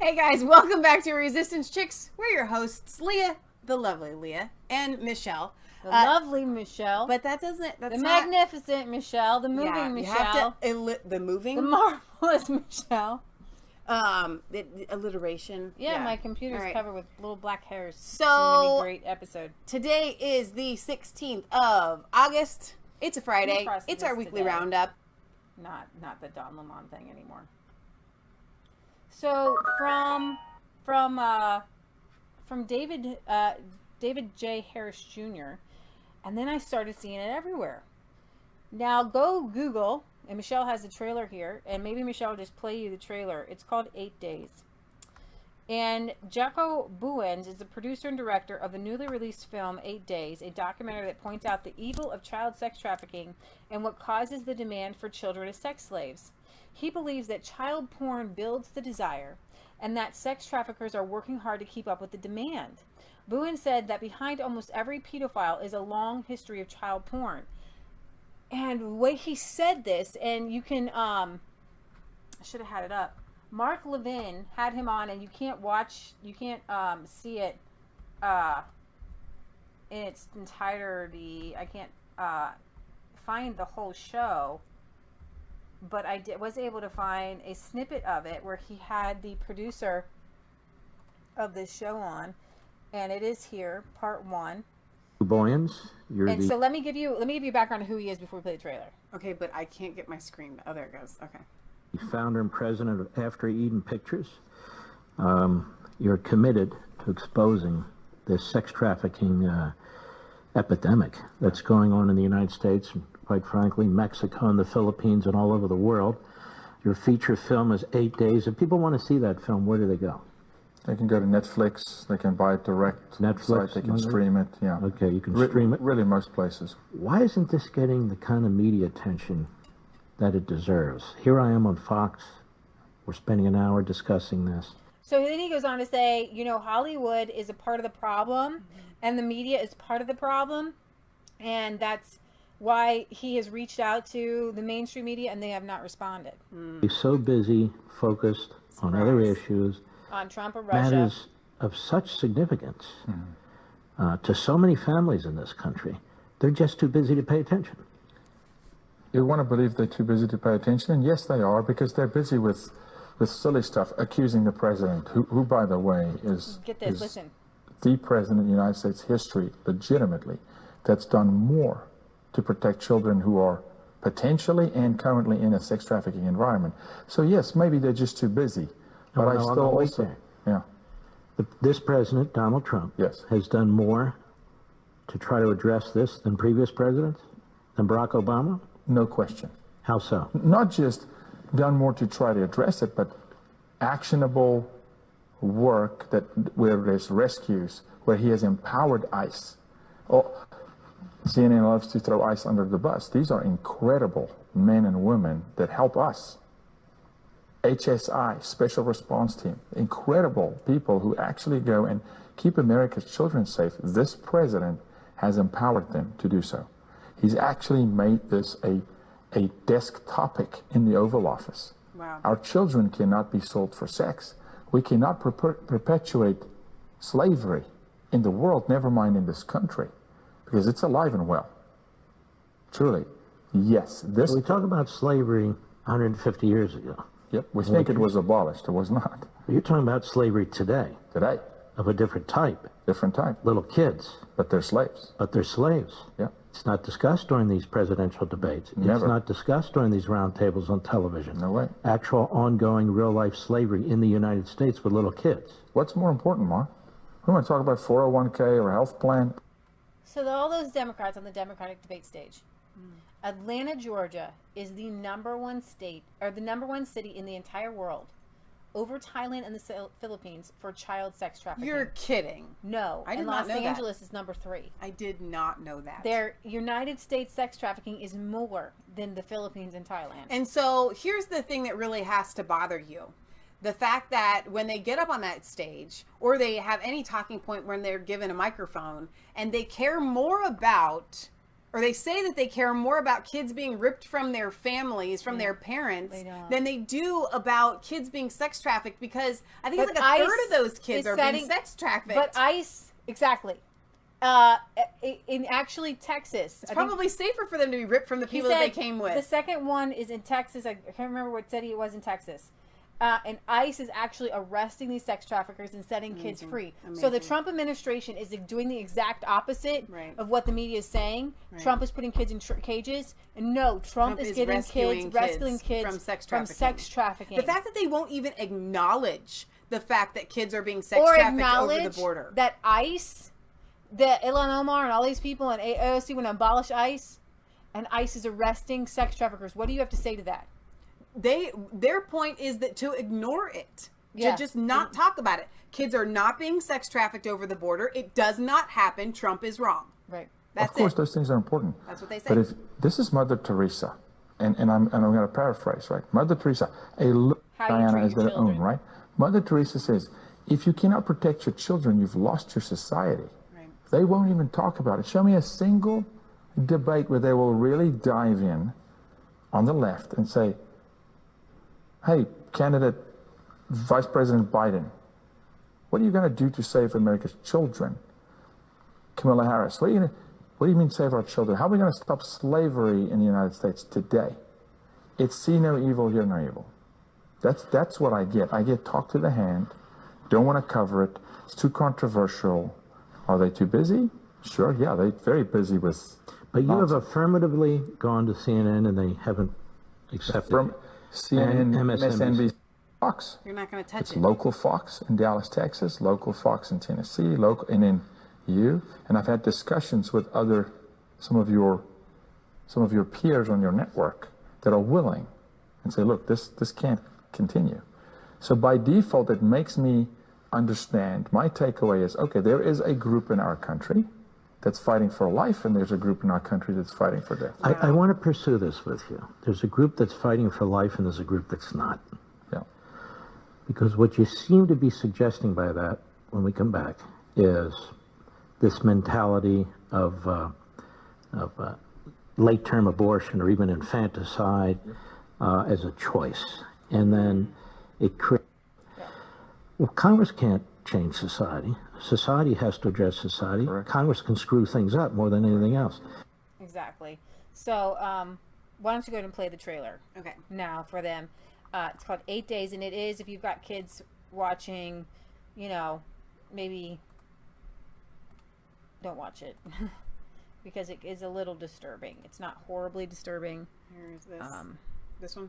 Hey guys, welcome back to Resistance Chicks. We're your hosts, Leah, the lovely Leah, and Michelle. The lovely Michelle. But that doesn't, that's the not... magnificent Michelle. The moving Michelle. You have to, the moving? The marvelous Michelle. The alliteration. Yeah, my computer's covered with little black hairs. So, it's gonna be a great episode. Today is the 16th of August. It's a Friday. It's our weekly roundup. Not the Don Lemon thing anymore. So from David J. Harris Jr. and then I started seeing it everywhere. Now go Google, and Michelle has the trailer here, and maybe Michelle will just play you the trailer. It's called 8 Days. And Jaco Bouens is the producer and director of the newly released film 8 Days, a documentary that points out the evil of child sex trafficking and what causes the demand for children as sex slaves. He believes that child porn builds the desire and that sex traffickers are working hard to keep up with the demand. Bouens said that behind almost every pedophile is a long history of child porn. And the way he said this, and you can, I should have had it up. Mark Levin had him on, and you can't see it in its entirety. I can't find the whole show, but I was able to find a snippet of it where he had the producer of this show on, and it is here, part 1. Bouens, so let me give you a background of who he is before we play the trailer. Okay, but I can't get my screen. Oh, there it goes. Okay. Founder and president of After Eden Pictures. You're committed to exposing this sex trafficking epidemic that's going on in the United States, and quite frankly, Mexico and the Philippines and all over the world. Your feature film is 8 Days. If people want to see that film, where do they go? They can go to Netflix. They can buy it direct. Netflix. They can stream it. Yeah. Okay, you can stream it. Really, most places. Why isn't this getting the kind of media attention that it deserves? Here I am on Fox. We're spending an hour discussing this. So then he goes on to say, Hollywood is a part of the problem, and the media is part of the problem, and that's why he has reached out to the mainstream media, and they have not responded. He's so busy, focused on other issues. On Trump or Russia. Matters of such significance to so many families in this country. They're just too busy to pay attention. You want to believe they're too busy to pay attention, and yes, they are, because they're busy with silly stuff, accusing the president, who by the way, is the president in the United States history, legitimately, that's done more to protect children who are potentially and currently in a sex trafficking environment. So yes, maybe they're just too busy. But this president, Donald Trump, has done more to try to address this than previous presidents, than Barack Obama? No question. How so? Not just done more to try to address it, but actionable work where there's rescues, where he has empowered ICE. CNN loves to throw ICE under the bus. These are incredible men and women that help us. HSI, Special Response Team, incredible people who actually go and keep America's children safe. This president has empowered them to do so. He's actually made this a desk topic in the Oval Office. Wow. Our children cannot be sold for sex. We cannot perpetuate slavery in the world, never mind in this country, because it's alive and well. Truly. Yes. So we talk about slavery 150 years ago. Yep, we think it was abolished. It was not. You're talking about slavery today. Today. Of a different type. Different type. Little kids. But they're slaves. But they're slaves. Yeah. It's not discussed during these presidential debates. Never. It's not discussed during these roundtables on television. No way. Actual ongoing real-life slavery in the United States with little kids. What's more important, Mark? We want to talk about 401k or a health plan. So all those Democrats on the Democratic debate stage. Atlanta, Georgia is the number one state, or the number one city in the entire world, over Thailand and the Philippines, for child sex trafficking. You're kidding. No. I did not know that. Los Angeles is number 3. I did not know that. Their United States sex trafficking is more than the Philippines and Thailand. And so here's the thing that really has to bother you. The fact that when they get up on that stage, or they have any talking point when they're given a microphone, and they care more about or they say that they care more about kids being ripped from their families, from their parents, than they do about kids being sex trafficked, because I think it's like a third of those kids are being sex trafficked. But ICE, exactly. In actually Texas. It's probably safer for them to be ripped from the people that they came with. The second one is in Texas. I can't remember what city it was in Texas. And ICE is actually arresting these sex traffickers and setting kids free. So the Trump administration is doing the exact opposite of what the media is saying. Trump is putting kids in cages. And no, Trump is getting rescuing kids from sex trafficking. The fact that they won't even acknowledge the fact that kids are being sex trafficked over the border. That ICE, that Ilhan Omar and all these people and AOC want to abolish ICE, and ICE is arresting sex traffickers. What do you have to say to that? Their point is that to ignore it, to just not talk about it. Kids are not being sex trafficked over the border. It does not happen. Trump is wrong. Right. That's of course, those things are important. That's what they say. But if this is Mother Teresa, and I'm going to paraphrase, right? Mother Teresa, Diana is their own, right? Mother Teresa says, if you cannot protect your children, you've lost your society. Right. They won't even talk about it. Show me a single debate where they will really dive in on the left and say, hey, candidate Vice President Biden, what are you going to do to save America's children? Kamala Harris, what do you mean save our children? How are we going to stop slavery in the United States today? It's see no evil, hear no evil. That's what I get. I get talk to the hand, don't want to cover it, it's too controversial. Are they too busy? Sure, yeah, they're very busy with... But you have affirmatively gone to CNN and they haven't accepted From CNN, MSNBC, Fox. You're not going to touch it's local Fox in Dallas, Texas, local Fox in Tennessee, and then you. And I've had discussions with some of your peers on your network that are willing and say, look, this can't continue. So by default, it makes me understand. My takeaway is, okay, there is a group in our country that's fighting for life, and there's a group in our country that's fighting for death. I want to pursue this with you. There's a group that's fighting for life, and there's a group that's not. Yeah. Because what you seem to be suggesting by that, when we come back, is this mentality of late-term abortion or even infanticide as a choice. And then it creates... Well, Congress can't change society. Society has to address society. Correct. Congress can screw things up more than anything else. Exactly. So why don't you go ahead and play the trailer now for them. It's called 8 Days, and it is, if you've got kids watching, maybe don't watch it because it is a little disturbing. It's not horribly disturbing. Here's this one.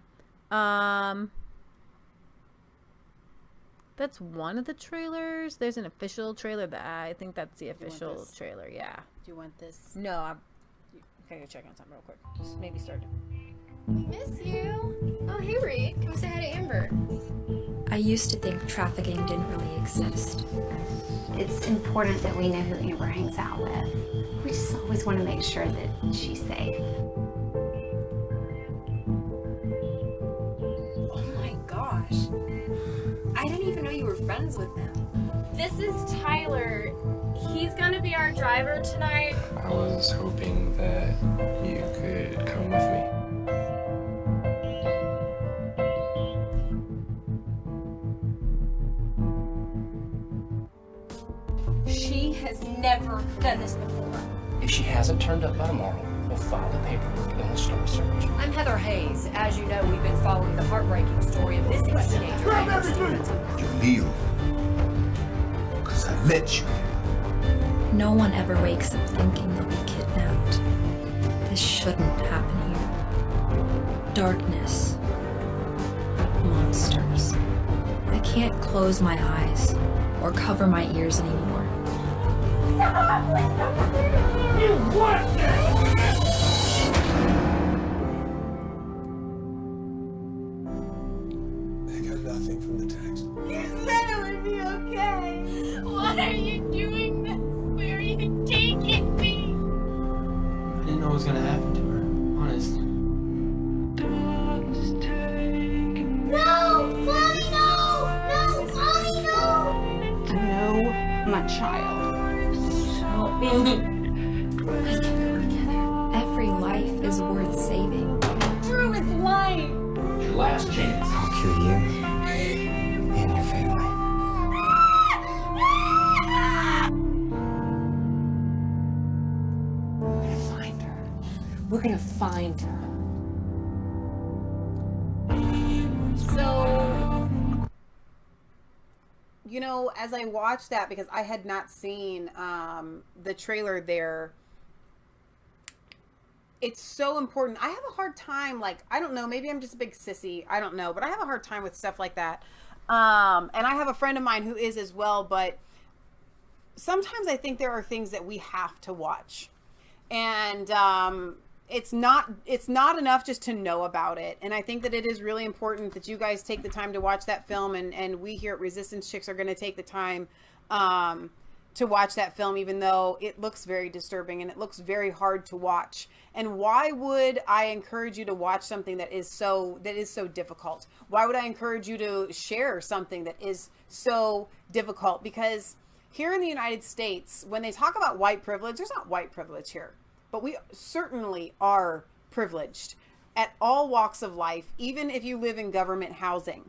That's one of the trailers. There's an official trailer. I think that's the official trailer. Yeah. Do you want this? No. Okay, go check on something real quick. Just maybe start. Miss you. Oh, hey, Reed. Come say hi to Amber. I used to think trafficking didn't really exist. It's important that we know who Amber hangs out with. We just always want to make sure that she's safe. Oh my gosh. I didn't even know you were friends with him. This is Tyler. He's gonna be our driver tonight. I was hoping that you could come with me. She has never done this before. If she hasn't turned up by tomorrow, we'll file the paperwork and we'll start a search. I'm Heather Hayes. As you know, we've been following the heartbreaking story of missing teenager. You leave, because I let you. No one ever wakes up thinking they'll be kidnapped. This shouldn't happen here. Darkness. Monsters. I can't close my eyes or cover my ears anymore. You what? I got nothing from the text. You said it would be okay. Why are you doing this? Where are you taking me? I didn't know what was gonna happen to her, honest. No! Mommy, no! No! Mommy, no! I know my child. Help me. We can go together. We're gonna find her. So, you know, as I watched that, because I had not seen the trailer there, it's so important. I have a hard time, like, I don't know, maybe I'm just a big sissy, I don't know, but I have a hard time with stuff like that. And I have a friend of mine who is as well, but sometimes I think there are things that we have to watch. And it's not enough just to know about it. And I think that it is really important that you guys take the time to watch that film, and we here at Resistance Chicks are going to take the time to watch that film, even though it looks very disturbing and it looks very hard to watch. And why would I encourage you to watch something that is so difficult? Why would I encourage you to share something that is so difficult? Because here in the United States, when they talk about white privilege, there's not white privilege here, but we certainly are privileged at all walks of life, even if you live in government housing.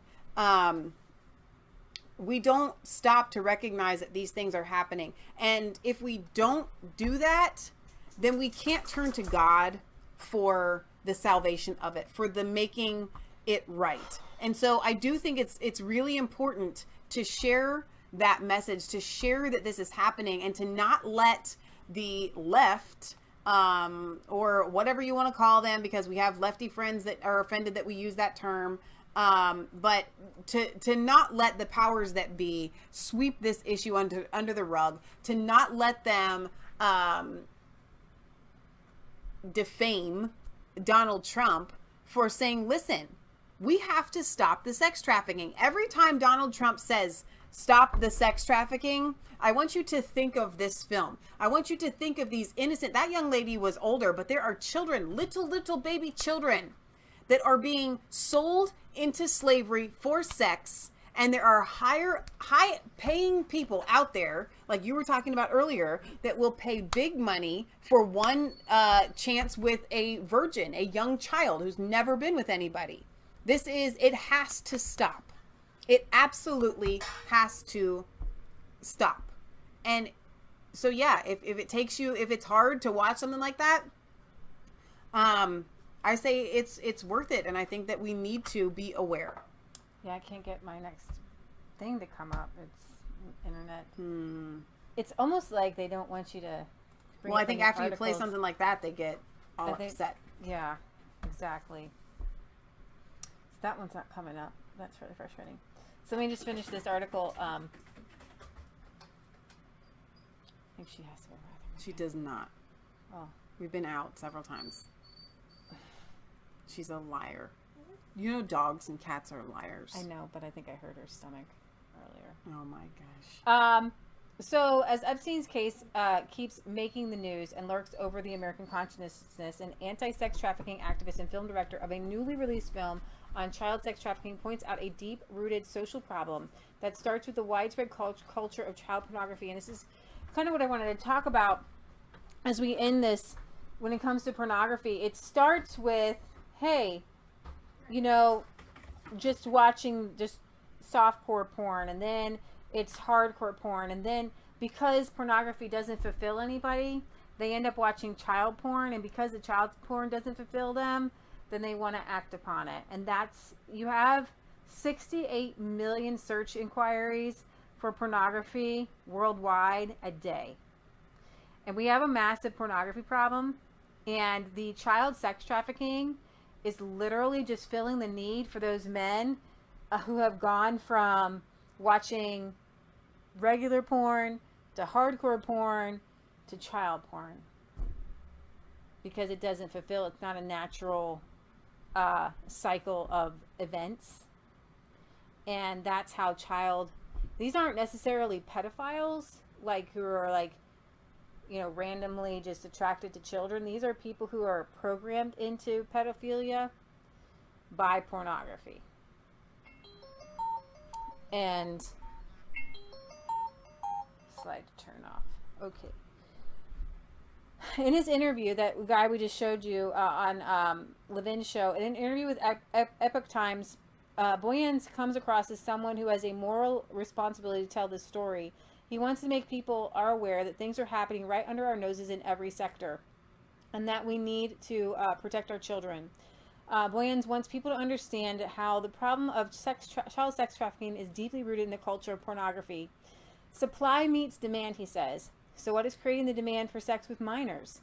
We don't stop to recognize that these things are happening. And if we don't do that, then we can't turn to God for the salvation of it, for the making it right. And so I do think it's really important to share that message, to share that this is happening, and to not let the left, or whatever you want to call them, because we have lefty friends that are offended that we use that term, but to not let the powers that be sweep this issue under the rug, to not let them defame Donald Trump for saying, listen, we have to stop the sex trafficking. Every time Donald Trump says stop the sex trafficking, I want you to think of this film. I want you to think of these innocent, that young lady was older, but there are children, little baby children, that are being sold into slavery for sex. And there are high paying people out there, like you were talking about earlier, that will pay big money for one chance with a virgin, a young child who's never been with anybody. It has to stop. It absolutely has to stop. And so, yeah, if it takes you, if it's hard to watch something like that, I say it's worth it. And I think that we need to be aware. Yeah, I can't get my next thing to come up. It's internet. It's almost like they don't want you to bring I think after you play something like that, they get all upset. Yeah, exactly. So that one's not coming up. That's really frustrating. So let me just finish this article. I think she has to go to the bathroom. She does not. Oh. We've been out several times. She's a liar. You know dogs and cats are liars. I know, but I think I heard her stomach earlier. Oh my gosh. So as Epstein's case keeps making the news and lurks over the American consciousness, an anti-sex trafficking activist and film director of a newly released film on child sex trafficking points out a deep-rooted social problem that starts with the widespread culture of child pornography. And this is kind of what I wanted to talk about as we end this. When it comes to pornography, it starts with, hey, you know, just watching just softcore porn, and then it's hardcore porn, and then because pornography doesn't fulfill anybody, they end up watching child porn, and because the child porn doesn't fulfill them, then they want to act upon it. And that's, you have 68 million search inquiries for pornography worldwide a day. And we have a massive pornography problem, and the child sex trafficking is literally just filling the need for those men who have gone from watching regular porn to hardcore porn to child porn, because it doesn't fulfill, it's not a natural cycle of events. And that's how these aren't necessarily pedophiles, like, who are like, you know, randomly just attracted to children. These are people who are programmed into pedophilia by pornography. And slide to turn off. Okay. In his interview, that guy we just showed you on Levin's show, in an interview with Epoch Times, Boyens comes across as someone who has a moral responsibility to tell this story. He wants to make people are aware that things are happening right under our noses in every sector. and that we need to protect our children. Boyens wants people to understand how the problem of child sex trafficking is deeply rooted in the culture of pornography. Supply meets demand, he says. So what is creating the demand for sex with minors?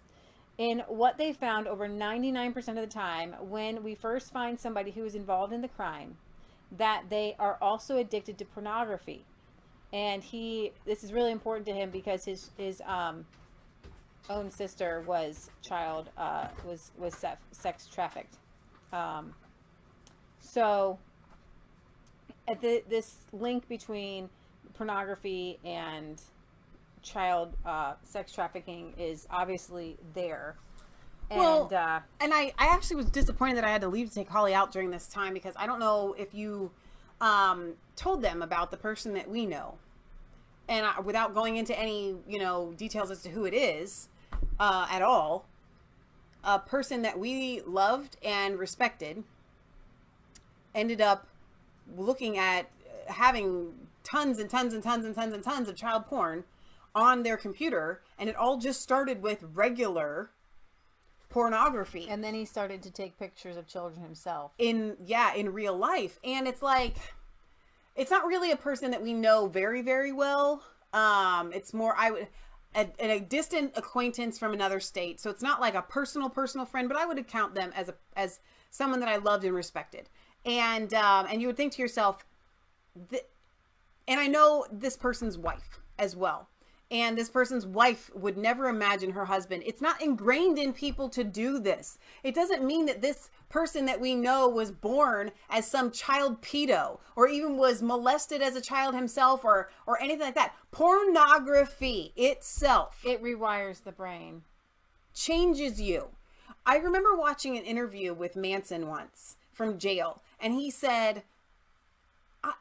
In what they found, over 99% of the time, when we first find somebody who is involved in the crime, that they are also addicted to pornography. And this is really important to him because his own sister was sex trafficked. So this link between pornography and child sex trafficking is obviously there. And, and I actually was disappointed that I had to leave to take Holly out during this time, because I don't know if you told them about the person that we know, and without going into any details as to who it is at all, a person that we loved and respected ended up looking at having tons and tons and tons and tons and tons of child porn on their computer, and it all just started with regular pornography. And then he started to take pictures of children himself in real life. And it's like, it's not really a person that we know very, very well. It's more, a distant acquaintance from another state. So it's not like a personal friend, but I would count them as someone that I loved and respected. And you would think to yourself, and I know this person's wife as well. And this person's wife would never imagine her husband. It's not ingrained in people to do this. It doesn't mean that this person that we know was born as some child pedo, or even was molested as a child himself, or anything like that. Pornography itself, it rewires the brain, changes you. I remember watching an interview with Manson once from jail, and he said,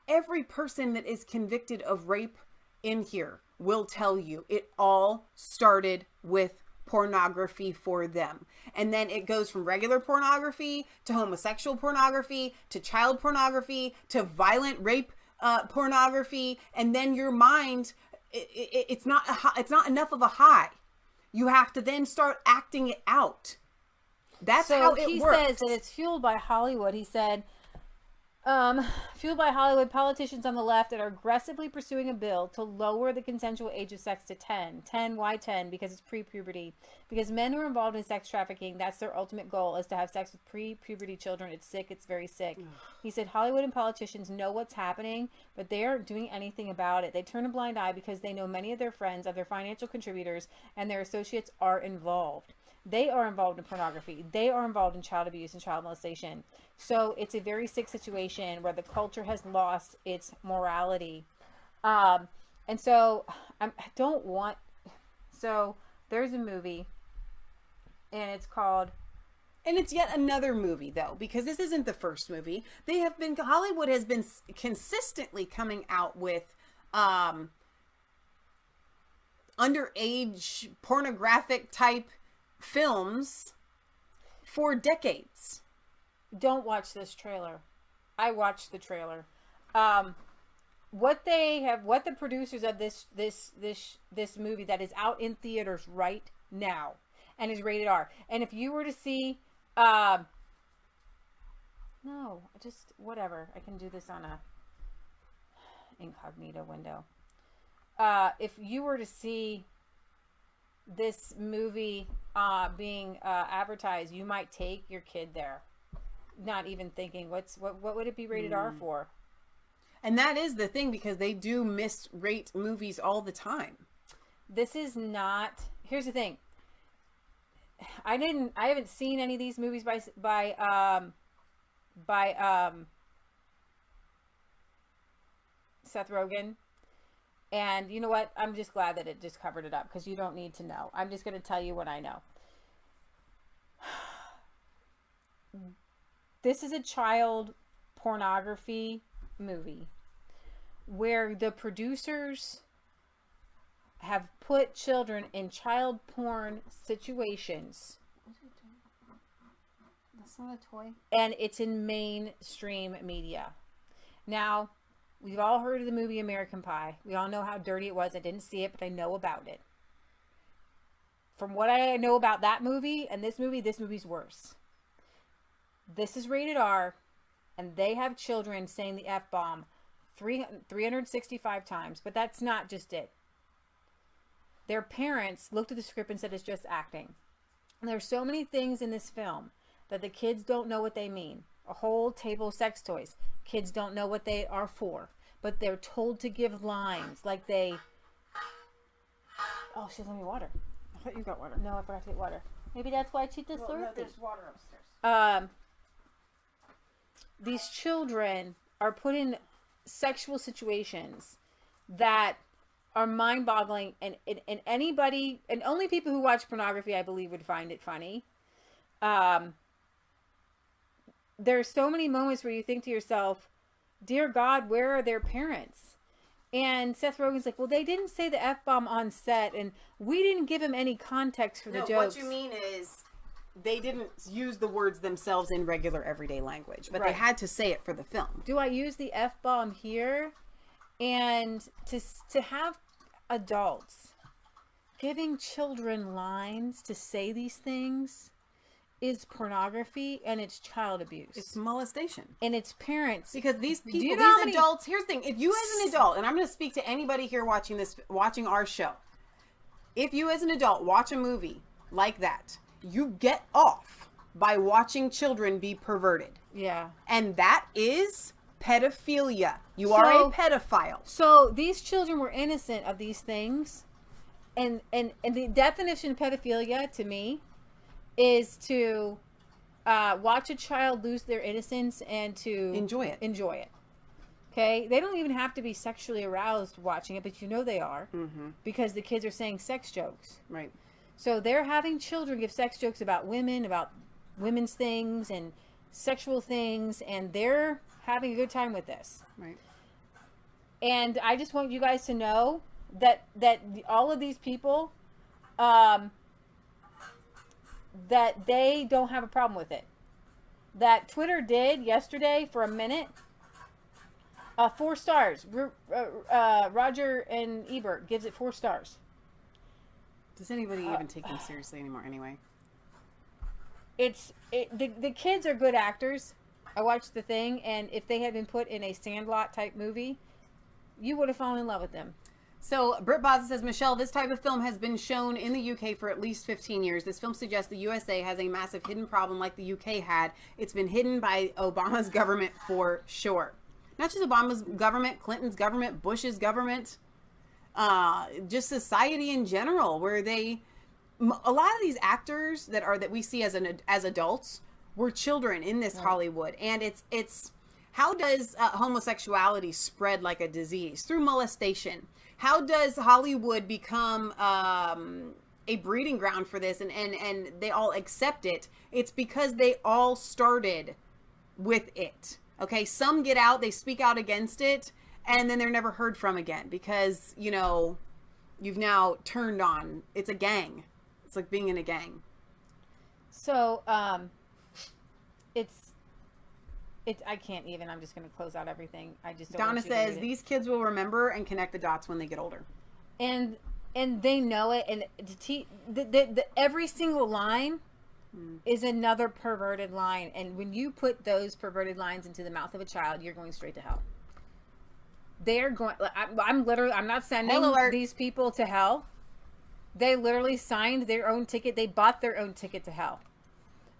every person that is convicted of rape in here will tell you it all started with pornography for them. And then it goes from regular pornography to homosexual pornography to child pornography to violent rape pornography. And then your mind, it's not enough of a high. You have to then start acting it out. That's how it works. He says that it's fueled by Hollywood. He said, fueled by Hollywood, politicians on the left that are aggressively pursuing a bill to lower the consensual age of sex to 10. 10, why 10? Because it's pre-puberty. Because men who are involved in sex trafficking, that's their ultimate goal, is to have sex with pre-puberty children. It's sick. It's very sick. He said Hollywood and politicians know what's happening, but they aren't doing anything about it. They turn a blind eye because they know many of their friends, other financial contributors, and their associates are involved. They are involved in pornography. They are involved in child abuse and child molestation. So it's a very sick situation where the culture has lost its morality. And so so there's a movie, and it's called, and it's yet another movie though, because this isn't the first movie. Hollywood has been consistently coming out with underage pornographic type films for decades. Don't watch this trailer. I watched the trailer. What the producers of this movie that is out in theaters right now and is rated R. And if you were to see, no, just whatever. I can do this on a incognito window. If you were to see this movie being advertised, you might take your kid there, not even thinking what would it be rated R for. And that is the thing, because they do misrate movies all the time. This is not, here's the thing, I haven't seen any of these movies by Seth Rogen. And you know what? I'm just glad that it just covered it up, because you don't need to know. I'm just going to tell you what I know. This is a child pornography movie where the producers have put children in child porn situations. That's not a toy. And it's in mainstream media. Now, we've all heard of the movie American Pie. We all know how dirty it was. I didn't see it, but I know about it. from what I know about that movie and this movie's worse. This is rated R, and they have children saying the F-bomb 365 times, but that's not just it. Their parents looked at the script and said it's just acting. And there's so many things in this film that the kids don't know what they mean. A whole table of sex toys. Kids don't know what they are for, but they're told to give lines like they... Oh, she doesn't have water. I thought you got water. No, I forgot to get water. Maybe that's why she just no, there's water upstairs. These children are put in sexual situations that are mind-boggling, and anybody, and only people who watch pornography, I believe, would find it funny. There are so many moments where you think to yourself, dear God, where are their parents? And Seth Rogen's like, well, they didn't say the F-bomb on set, and we didn't give him any context for the jokes. What you mean is they didn't use the words themselves in regular everyday language, but Right. they had to say it for the film. Do I use the F-bomb here? And to have adults giving children lines to say these things is pornography, and it's child abuse. It's molestation. And it's parents. Because these people, you know these adults, here's the thing. If you as an adult, and I'm going to speak to anybody here watching our show. If you as an adult watch a movie like that, you get off by watching children be perverted. Yeah. And that is pedophilia. You are a pedophile. So these children were innocent of these things. And the definition of pedophilia to me is to watch a child lose their innocence and to enjoy it. Okay? They don't even have to be sexually aroused watching it, but you know they are. Mm-hmm. Because the kids are saying sex jokes. Right. So they're having children give sex jokes about women, about women's things and sexual things, and they're having a good time with this. Right. And I just want you guys to know that all of these people, that they don't have a problem with it. That Twitter did yesterday for a minute. 4 stars. Roger and Ebert gives it 4 stars. Does anybody even take them seriously anymore anyway? The kids are good actors. I watched the thing, and if they had been put in a Sandlot type movie, you would have fallen in love with them. So, Britt Baza says, Michelle, this type of film has been shown in the UK for at least 15 years. This film suggests the USA has a massive hidden problem like the UK had. It's been hidden by Obama's government for sure. Not just Obama's government, Clinton's government, Bush's government, just society in general, where a lot of these actors that we see as adults were children in this Hollywood. And it's how does homosexuality spread like a disease? Through molestation. How does Hollywood become a breeding ground for this and they all accept it? It's because they all started with it. Okay, some get out, they speak out against it, and then they're never heard from again because, you know, you've now turned on. It's a gang. It's like being in a gang. So, it's I can't even. I'm just going to close out everything. I just don't Donna says these kids will remember and connect the dots when they get older. And they know it, and every single line is another perverted line, and when you put those perverted lines into the mouth of a child, you're going straight to hell. They're going. I'm not sending these people to hell. They literally signed their own ticket. They bought their own ticket to hell.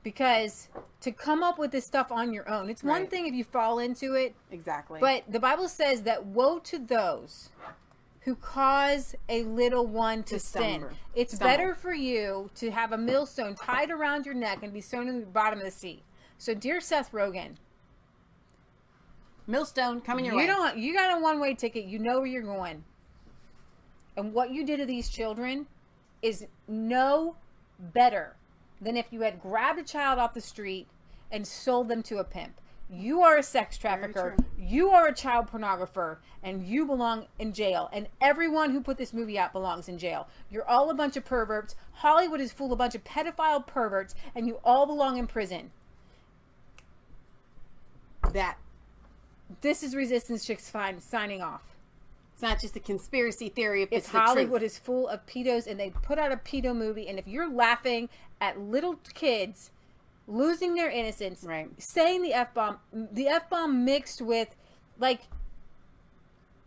Because to come up with this stuff on your own, it's one thing if you fall into it. Exactly. But the Bible says that woe to those who cause a little one to sin. It's better for you to have a millstone tied around your neck and be thrown in the bottom of the sea. So, dear Seth Rogen, millstone coming your way. You got a one-way ticket. You know where you're going. And what you did to these children is no better than if you had grabbed a child off the street and sold them to a pimp. You are a sex trafficker. You are a child pornographer, and you belong in jail. And everyone who put this movie out belongs in jail. You're all a bunch of perverts. Hollywood is full of a bunch of pedophile perverts, and you all belong in prison. This is Resistance Chicks signing off. It's not just a conspiracy theory. If it's Hollywood is full of pedos, and they put out a pedo movie, and if you're laughing at little kids losing their innocence, right, saying the F-bomb mixed with, like,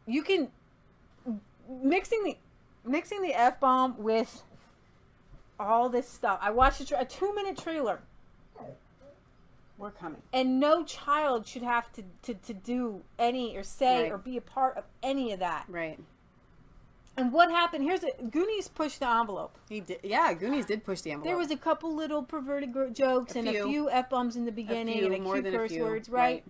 you can mixing the F-bomb with all this stuff. I watched a 2-minute trailer. We're coming. And no child should have to do any or say right, or be a part of any of that. Right. And what happened? Goonies pushed the envelope. He did. Yeah, Goonies did push the envelope. There was a couple little perverted jokes and a few F-bombs in the beginning and a few curse words, right?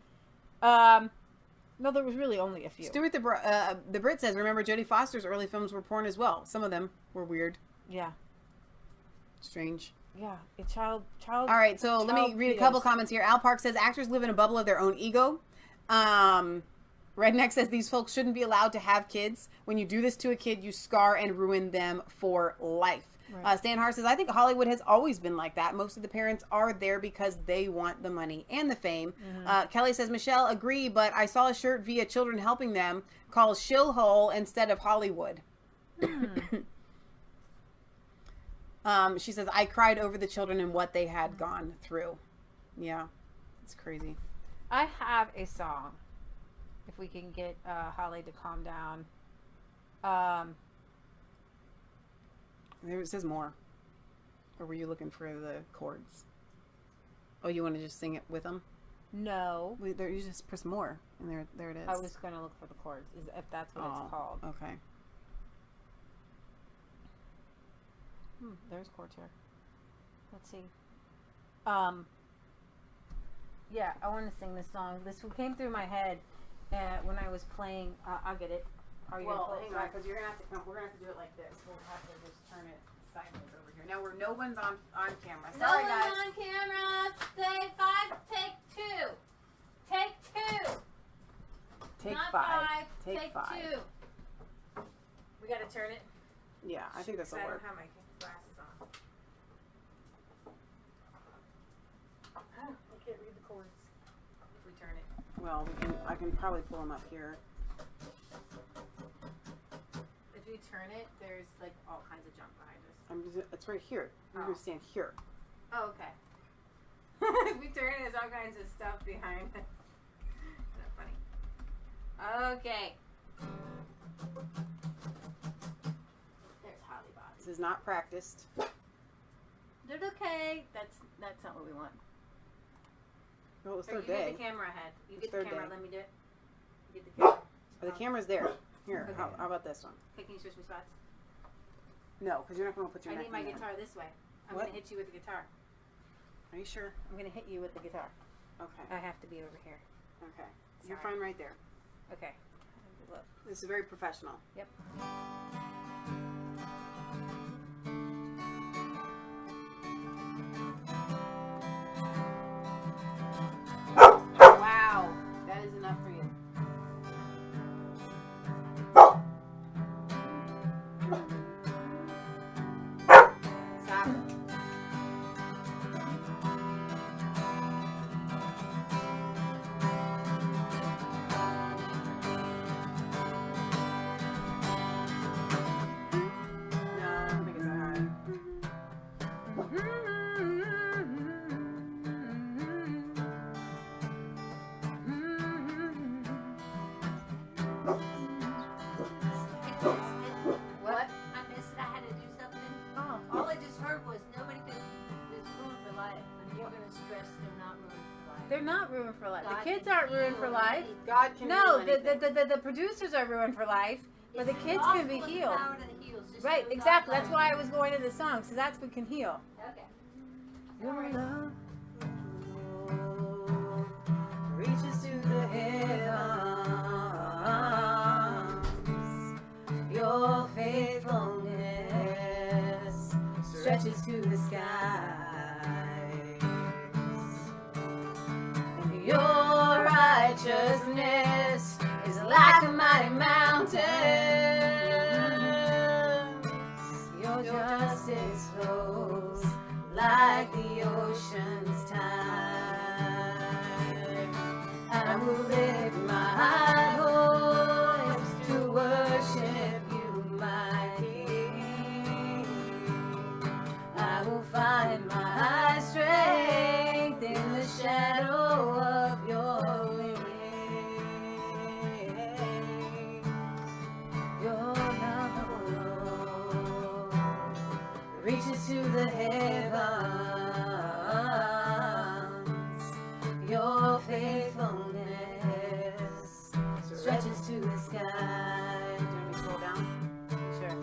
No, there was really only a few. Stuart the Brit says, remember Jodie Foster's early films were porn as well. Some of them were weird. Yeah. Strange. Yeah, a child. All right, so let me read a couple comments here. Al Park says actors live in a bubble of their own ego. Redneck says these folks shouldn't be allowed to have kids. When you do this to a kid, you scar and ruin them for life. Right. Stan Hart says, I think Hollywood has always been like that. Most of the parents are there because they want the money and the fame. Mm-hmm. Kelly says, Michelle, agree, but I saw a shirt via Children Helping Them called Shillhole instead of Hollywood. She says, I cried over the children and what they had gone through. Yeah, it's crazy. I have a song. If we can get Holly to calm down. There it says more. Or were you looking for the chords? Oh, you want to just sing it with them? No. There, you just press more, and there it is. I was going to look for the chords, if that's what it's called. Okay. There's chords here. Let's see. Yeah, I want to sing this song. This came through my head when I was playing. I'll get it. Are you hang on, because you're gonna have to come. We're gonna have to do it like this. We'll have to just turn it sideways over here. Now no one's on camera. Sorry, guys. No one's on camera. Say 5. Take 2. Take 2. Take Not 5. Take 2. We gotta turn it. Yeah, I think this will work. I don't have my glasses on. I can't read the chords. If we turn it. Well, I can probably pull them up here. If you turn it, there's like all kinds of junk behind us. It's right here. You're gonna stand here. Oh, okay. If we turn it, there's all kinds of stuff behind us. Isn't that funny? Okay. There's Holly Bob. This is not practiced. Did okay. That's not what we want. Well, it was third you day. Get the camera ahead. You get the camera. Let me do it. You get the camera. Oh, the camera's there. Here. Okay. How about this one? Okay, can you switch me spots? No, because you're not going to put your. I need my guitar this way. I'm going to hit you with the guitar. Are you sure? I'm going to hit you with the guitar. Okay. I have to be over here. Okay. You're fine right there. Okay. Look. This is very professional. Yep. Wow. That is enough for you. Stop. They're not ruined for life. The kids aren't ruined for life. God can No, the producers are ruined for life, but the kids can be healed. Right, exactly. That's why I was going to the song, so that's what can heal. Okay. Your love reaches to the heavens. Your faithfulness stretches to the skies. Your righteousness is like a mighty mountain. Your justice flows like the ocean's tide. I will lift my voice to worship find my strength in the shadow of your wings. Your love alone reaches to the heavens. Your faithfulness stretches to the sky. Do we scroll down? Sure.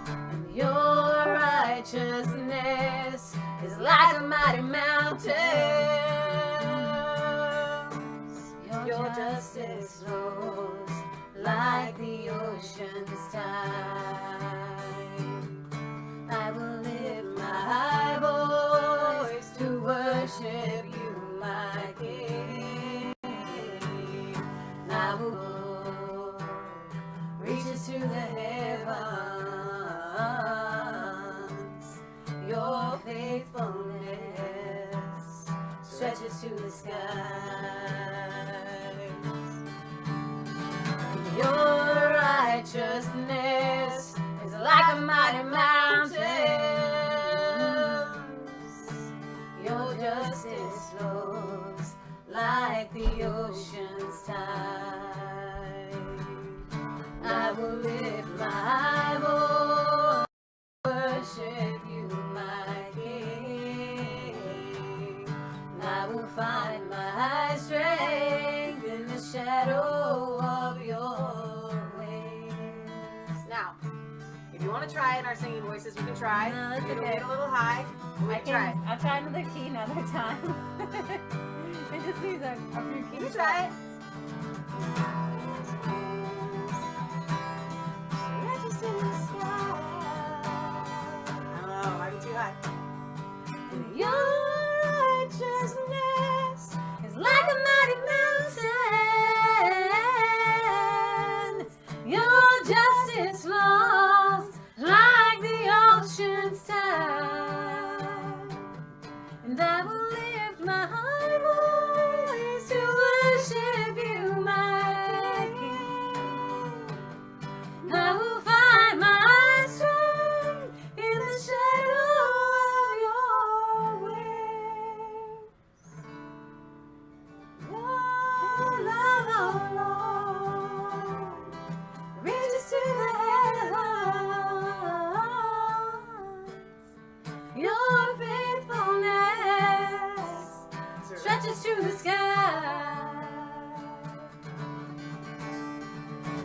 And your righteousness is like a mighty mountain. Your justice flows like the ocean's tide. I will lift my voice to worship you, my King. I will reaches to the heavens. Your faithfulness stretches to the skies. Your righteousness is like a mighty mountain. Your justice flows like the ocean's tide. I will lift my voice, worship you, my King. I will find my strength in the shadow of your wings. Now, if you want to try in our singing voices, we can try. No, that's It'll okay. get a little high. We can try. I'll try another key another time. It just needs a few keys. You can try it. Stretches in the sky. I don't know, might be too high. Your righteousness is like a mighty mountain. Your justice flows like the ocean's tide. And I will lift my voice to worship you, my King. I will find my strength in the shadow of your wings. Your love, oh Lord, reaches to the heavens. Your faithfulness stretches to the sky.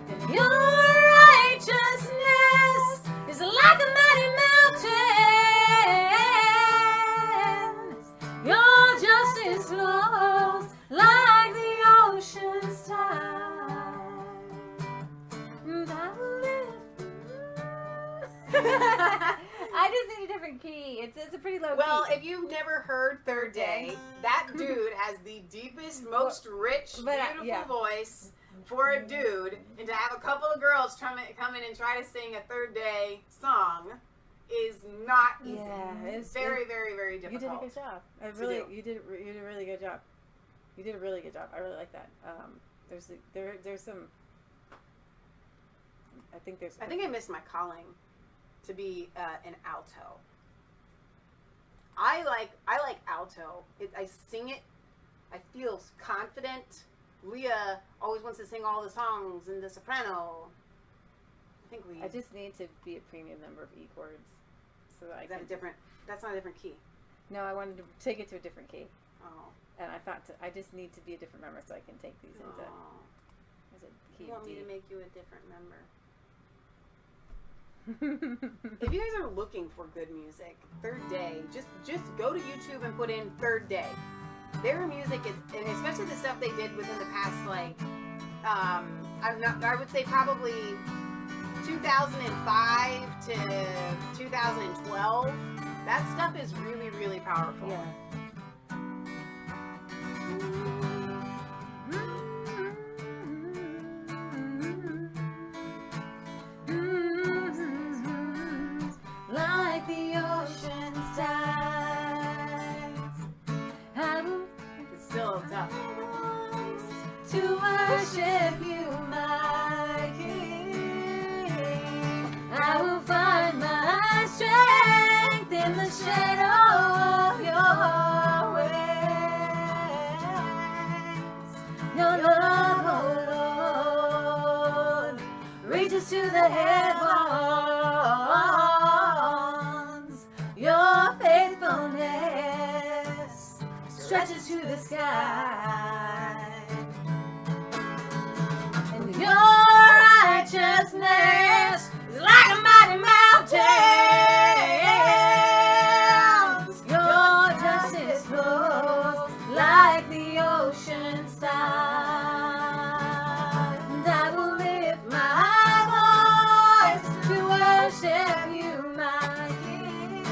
And your righteousness is like a mighty mountain. Your justice flows like the ocean's tide. And I will lift. I just need a different key. It's a pretty low Well, key. if you've never heard Third Day, that dude has the deepest, most rich, beautiful voice for a dude, and to have a couple of girls come in and try to sing a Third Day song is not easy. Yeah, it's very, very, very difficult. You did a good job. You did a really good job. You did a really good job. I really like that. There's some. I think I missed my calling to be an alto. I like alto. I sing it. I feel confident. Leah always wants to sing all the songs in the soprano. I just need to be a premium member of E chords, so that That's not a different key. No, I wanted to take it to a different key. Oh. And I thought I just need to be a different member so I can take these into. As a key You want of me D. to make you a different member? If you guys are looking for good music, Third Day, just go to YouTube and put in Third Day. Their music is, and especially the stuff they did within the past, I would say probably 2005 to 2012. That stuff is really, really powerful. Yeah. Like the ocean's tides, it's still tough. To worship you, my King. I will find my strength in the shadow reaches to the heavens. Your faithfulness stretches to the sky. And your righteousness is like a mighty mountain. Your justice flows like the ocean's tide. And I will lift my voice to worship you, my King.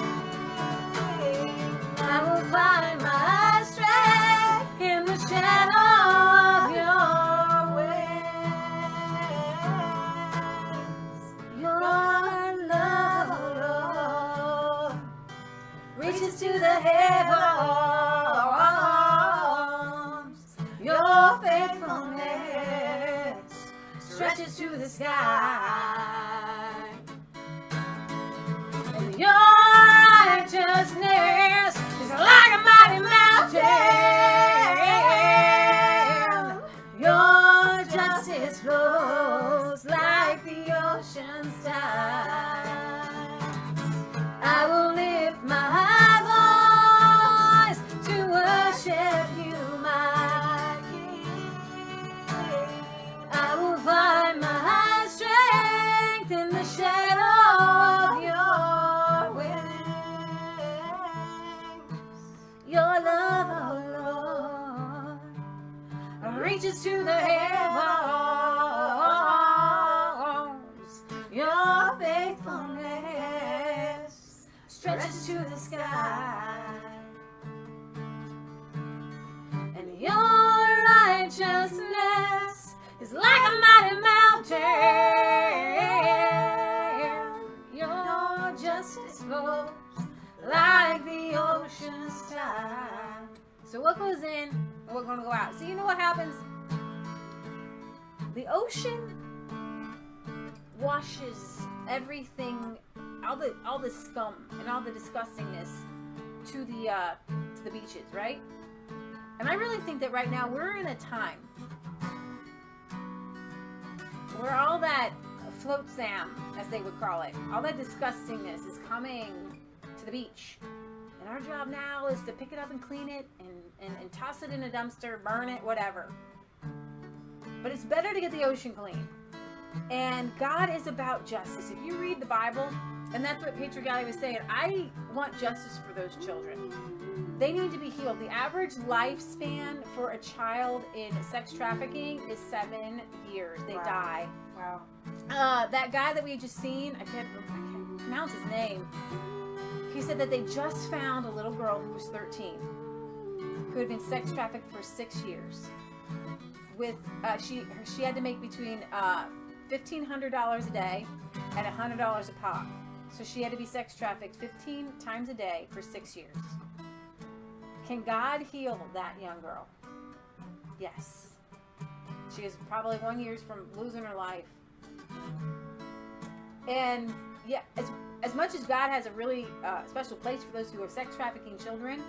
I will find my strength in the shadow of your wings. Your love, oh Lord, reaches to the heavens. Your faithfulness stretches to the sky. And your righteousness is like a mighty mountain. Your justice flows like the ocean's tide. I will lift my voice to worship you, my King. I will find my strength in the shadow of your wings. Your love, oh Lord, reaches to the heavens. Your faithfulness stretches to the sky. And your righteousness is like a mighty mountain. Your justice flows like the ocean's tide. So what goes in and what's going to go out? So you know what happens? The ocean washes everything, all the scum and all the disgustingness to the beaches, right? And I really think that right now we're in a time where all that float Sam, as they would call it, all that disgustingness is coming to the beach. And our job now is to pick it up and clean it and toss it in a dumpster, burn it, whatever. But it's better to get the ocean clean. And God is about justice. If you read the Bible, and that's what Patriot Galley was saying, I want justice for those children. They need to be healed. The average lifespan for a child in sex trafficking is 7 years. They die. Wow. That guy that we had just seen, I can't pronounce his name. He said that they just found a little girl who was 13 who had been sex trafficked for 6 years. With she had to make between $1,500 a day and $100 a pop. So she had to be sex trafficked 15 times a day for 6 years. Can God heal that young girl? Yes. She is probably 1 year from losing her life. And yeah, as much as God has a really special place for those who are sex trafficking children,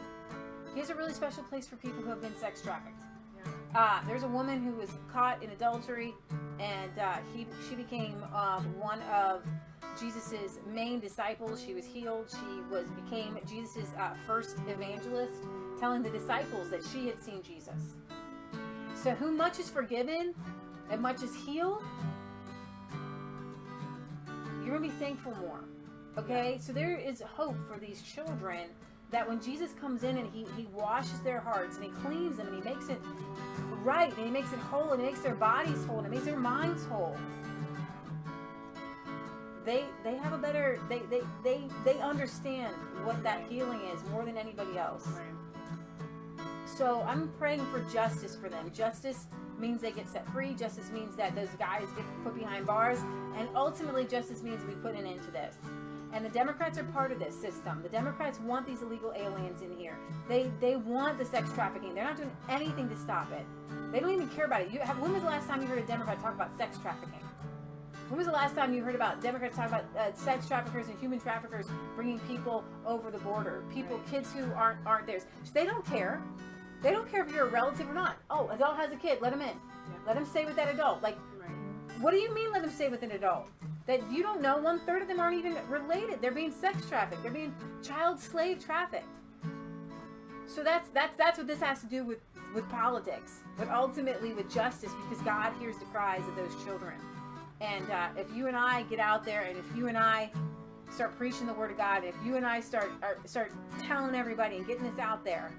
He has a really special place for people who have been sex trafficked. There's a woman who was caught in adultery, and she became one of Jesus's main disciples. She was healed. She became Jesus's first evangelist, telling the disciples that she had seen Jesus. So who much is forgiven and much is healed, you're going to be thankful more. Okay? So there is hope for these children, that when Jesus comes in and he washes their hearts and He cleans them and He makes it right and He makes it whole and He makes their bodies whole and He makes their minds whole, they have a better, they understand what that healing is more than anybody else. So I'm praying for justice for them. Justice means they get set free. Justice means that those guys get put behind bars. And ultimately, justice means we put an end to this. And the Democrats are part of this system. The Democrats want these illegal aliens in here. They want the sex trafficking. They're not doing anything to stop it. They don't even care about it. When was the last time you heard a Democrat talk about sex trafficking? When was the last time you heard about Democrats talk about sex traffickers and human traffickers bringing people over the border? Kids who aren't theirs. They don't care. They don't care if you're a relative or not. Oh, adult has a kid, let him in. Let him stay with that adult. Like, What do you mean let them stay with an adult? That you don't know, 1/3 of them aren't even related. They're being sex trafficked. They're being child slave trafficked. So that's what this has to do with politics, but ultimately with justice, because God hears the cries of those children. And if you and I get out there, and if you and I start preaching the word of God, if you and I start telling everybody and getting this out there,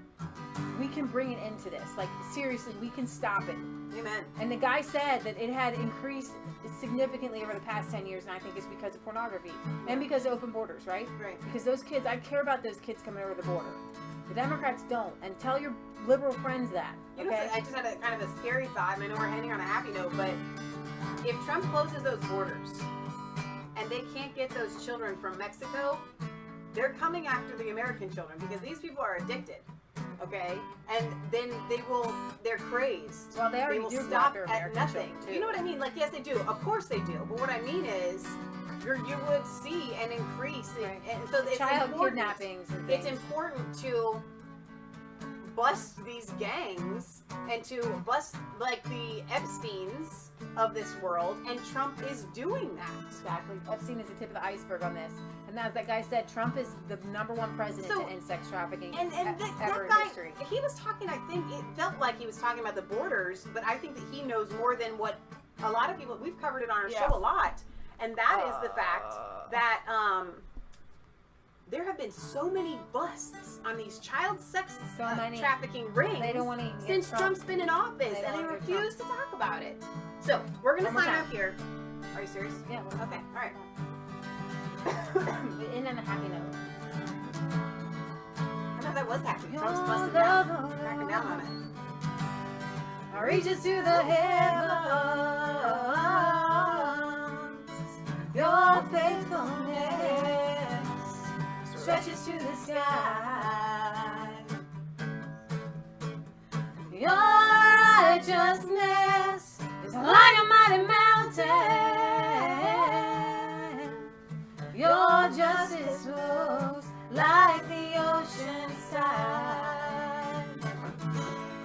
we can bring an end to this. Like, seriously, we can stop it. Amen. And the guy said that it had increased significantly over the past 10 years, and I think it's because of pornography and because of open borders, right? Right. Because those kids, I care about those kids coming over the border. The Democrats don't. And tell your liberal friends that. You know, I just had a kind of a scary thought, and I know we're ending on a happy note, but if Trump closes those borders and they can't get those children from Mexico, they're coming after the American children, because these people are addicted. Okay, and then they're crazed. Well, they already will do stop their at American nothing. children, too. You know what I mean? Like, yes, they do. Of course they do. But what I mean is, you would see an increase in, and so it's child important. kidnappings and It's things. important to bust these gangs and to bust like the Espteins of this world, and Trump is doing that. Exactly. Epstein is the tip of the iceberg on this. And as that guy said, Trump is the #1 president to end sex trafficking and ever that in guy, history. he was talking, I think it felt like he was talking about the borders, but I think that he knows more than what a lot of people, we've covered it on our show a lot, and that is the fact that there have been so many busts on these child sex trafficking rings They don't want to since Trump's been in office, and they refuse to talk about it. So we're gonna sign off here. Are you serious? Yeah. Okay. All right. We end on a happy note. I thought that was happy. Trump's busting down, cracking down on it. Reaches to the heavens, your faithfulness stretches to the sky. Your righteousness is like a mighty mountain. Your justice flows like the ocean side.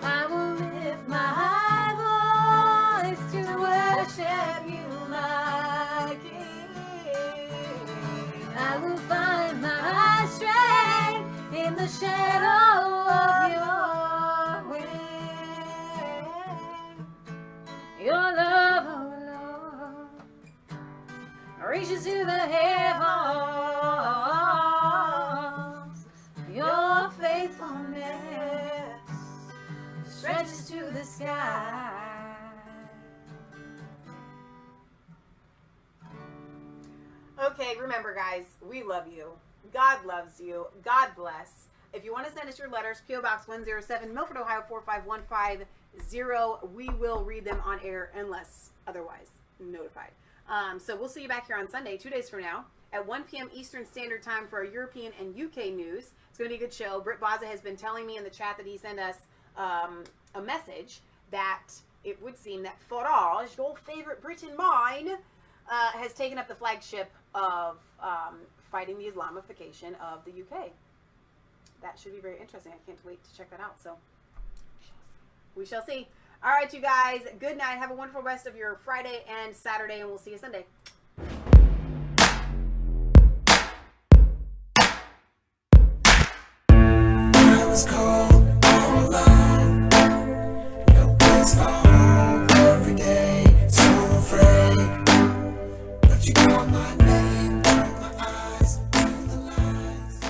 I will lift my voice to worship you, my King. I will find my strength in the shadow of your wing. Your love, oh Lord, reaches to the heavens. Your faithfulness stretches to the sky. Okay, remember guys, we love you. God loves you. God bless. If you want to send us your letters, P.O. Box 107, Milford, Ohio 45150. We will read them on air unless otherwise notified. So we'll see you back here on Sunday, 2 days from now, at 1 p.m. Eastern Standard Time for our European and UK news. It's going to be a good show. Britt Baza has been telling me in the chat that he sent us a message that it would seem that Farage, your favorite Britain mine, has taken up the flagship of fighting the Islamification of the UK. That should be very interesting. I can't wait to check that out. So we shall see. All right, you guys. Good night. Have a wonderful rest of your Friday and Saturday, and we'll see you Sunday. I was cold all alone. No place for home every day. So afraid. But you called my name. Turned my eyes to the lines.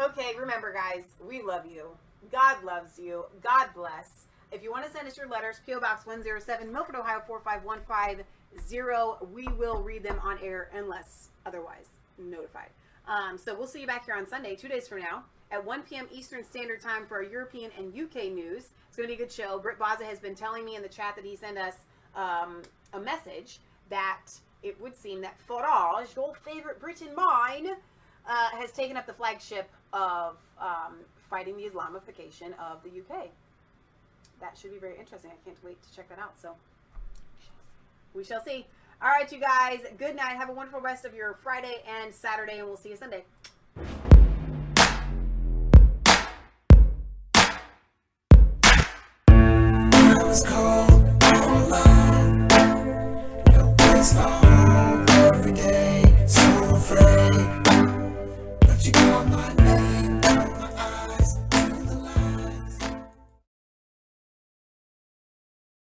Okay, remember, guys, we love you. God loves you. God bless. If you want to send us your letters, P.O. Box 107, Milford, Ohio 45150. We will read them on air unless otherwise notified. So we'll see you back here on Sunday, 2 days from now, at 1 p.m. Eastern Standard Time for our European and UK news. It's going to be a good show. Britt Baza has been telling me in the chat that he sent us a message that it would seem that Farage, your favorite Britain mine, has taken up the flagship of fighting the Islamification of the UK. That should be very interesting. I can't wait to check that out. So we shall see. All right, you guys. Good night. Have a wonderful rest of your Friday and Saturday, and we'll see you Sunday.